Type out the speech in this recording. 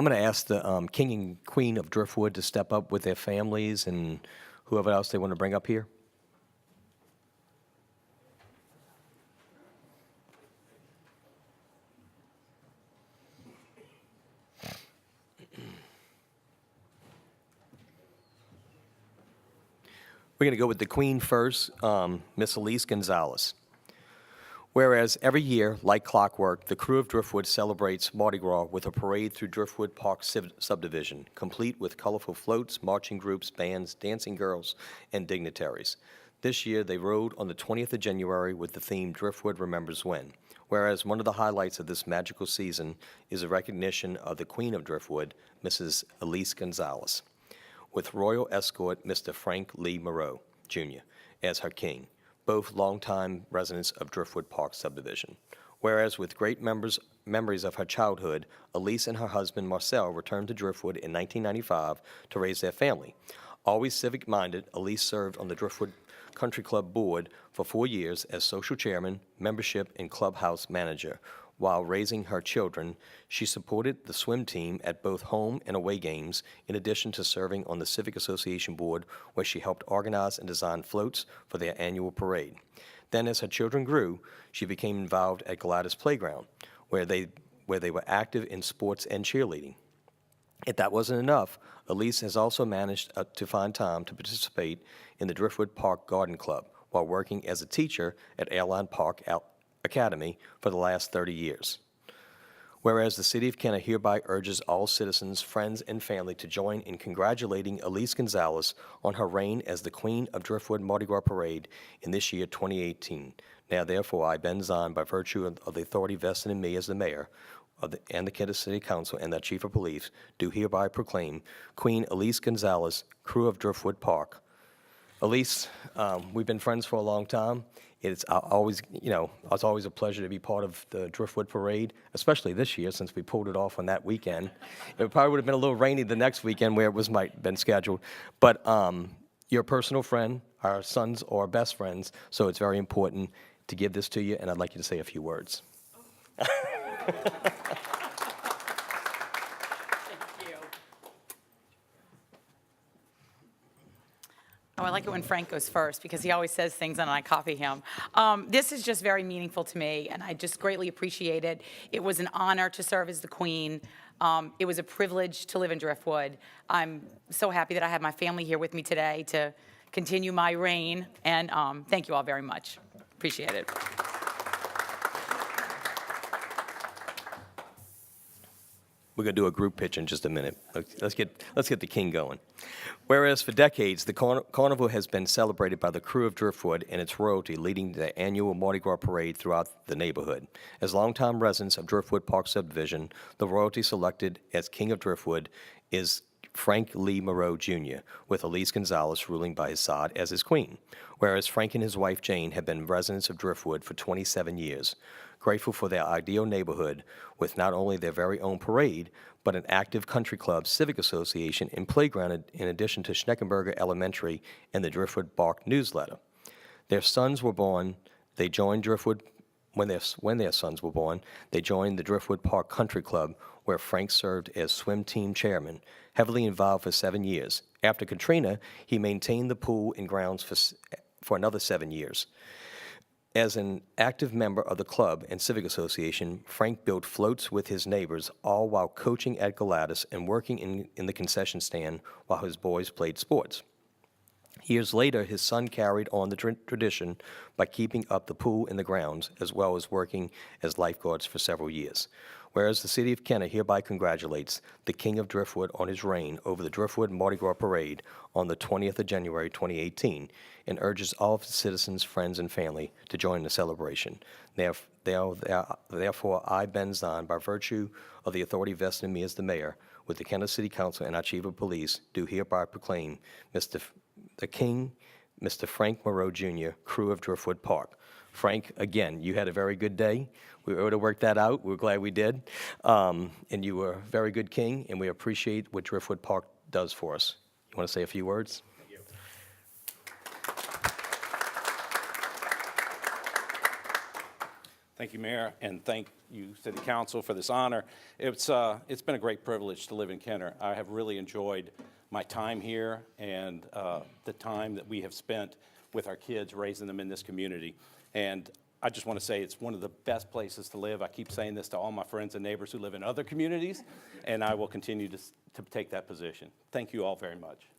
I'm going to ask the King and Queen of Driftwood to step up with their families and whoever else they want to bring up here. We're going to go with the Queen first, Miss Alyce Gonzalez. Whereas every year, like clockwork, the crew of Driftwood celebrates Mardi Gras with a parade through Driftwood Park subdivision, complete with colorful floats, marching groups, bands, dancing girls, and dignitaries. This year, they rode on the 20th of January with the theme Driftwood Remembers When, whereas one of the highlights of this magical season is a recognition of the Queen of Driftwood, Mrs. Alyce Gonzalez, with royal escort Mr. Frank Lee Moreau, Jr., as her king, both longtime residents of Driftwood Park subdivision. Whereas with great memories of her childhood, Alyce and her husband Marcel returned to Driftwood in 1995 to raise their family. Always civic-minded, Alyce served on the Driftwood Country Club board for 4 years as social chairman, membership, and clubhouse manager. While raising her children, she supported the swim team at both home and away games, in addition to serving on the Civic Association board, where she helped organize and design floats for their annual parade. Then, as her children grew, she became involved at Gladys Playground, where they were active in sports and cheerleading. If that wasn't enough, Alyce has also managed to find time to participate in the Driftwood Park Garden Club while working as a teacher at Airline Park Academy for the last 30 years. Whereas the City of Kenner hereby urges all citizens, friends, and family to join in congratulating Alyce Gonzalez on her reign as the Queen of Driftwood Mardi Gras Parade in this year, 2018. Now, therefore, I, Ben Zahn, by virtue of the authority vested in me as the mayor and the Kenner City Council and the Chief of Police, do hereby proclaim Queen Alyce Gonzalez, crew of Driftwood Park. Alyce, we've been friends for a long time. It's always a pleasure to be part of the Driftwood Parade, especially this year since we pulled it off on that weekend. It probably would have been a little rainy the next weekend where it might have been scheduled. But you're a personal friend. Our sons are best friends, so it's very important to give this to you, and I'd like you to say a few words. Oh, I like it when Frank goes first because he always says things and I copy him. This is just very meaningful to me, and I just greatly appreciate it. It was an honor to serve as the Queen. It was a privilege to live in Driftwood. I'm so happy that I have my family here with me today to continue my reign, and thank you all very much. Appreciate it. We're going to do a group pitch in just a minute. Let's get the king going. Whereas for decades, the carnival has been celebrated by the crew of Driftwood and its royalty, leading the annual Mardi Gras parade throughout the neighborhood. As longtime residents of Driftwood Park subdivision, the royalty selected as king of Driftwood is Frank Lee Moreau, Jr., with Alyce Gonzalez ruling by his side as his queen, whereas Frank and his wife Jane have been residents of Driftwood for 27 years. Grateful for their ideal neighborhood with not only their very own parade, but an active country club, civic association, and playground in addition to Schneckenberger Elementary and the Driftwood Park newsletter. Their sons were born, they joined Driftwood, when their sons were born, they joined the Driftwood Park Country Club, where Frank served as swim team chairman, heavily involved for 7 years. After Katrina, he maintained the pool and grounds for another 7 years. As an active member of the club and civic association, Frank built floats with his neighbors, all while coaching at Gladys and working in the concession stand while his boys played sports. Years later, his son carried on the tradition by keeping up the pool and the grounds, as well as working as lifeguards for several years. Whereas the City of Kenner hereby congratulates the King of Driftwood on his reign over the Driftwood Mardi Gras Parade on the 20th of January 2018 and urges all of the citizens, friends, and family to join the celebration. Therefore, I, Ben Zahn, by virtue of the authority vested in me as the mayor, with the Kenner City Council and our Chief of Police, do hereby proclaim the King, Mr. Frank Moreau, Jr., crew of Driftwood Park. Frank, again, you had a very good day. We were able to work that out. We're glad we did. And you were a very good king, and we appreciate what Driftwood Park does for us. You want to say a few words? Thank you. Thank you, Mayor, and thank you, City Council, for this honor. It's been a great privilege to live in Kenner. I have really enjoyed my time here and the time that we have spent with our kids, raising them in this community. And I just want to say it's one of the best places to live. I keep saying this to all my friends and neighbors who live in other communities, and I will continue to take that position. Thank you all very much.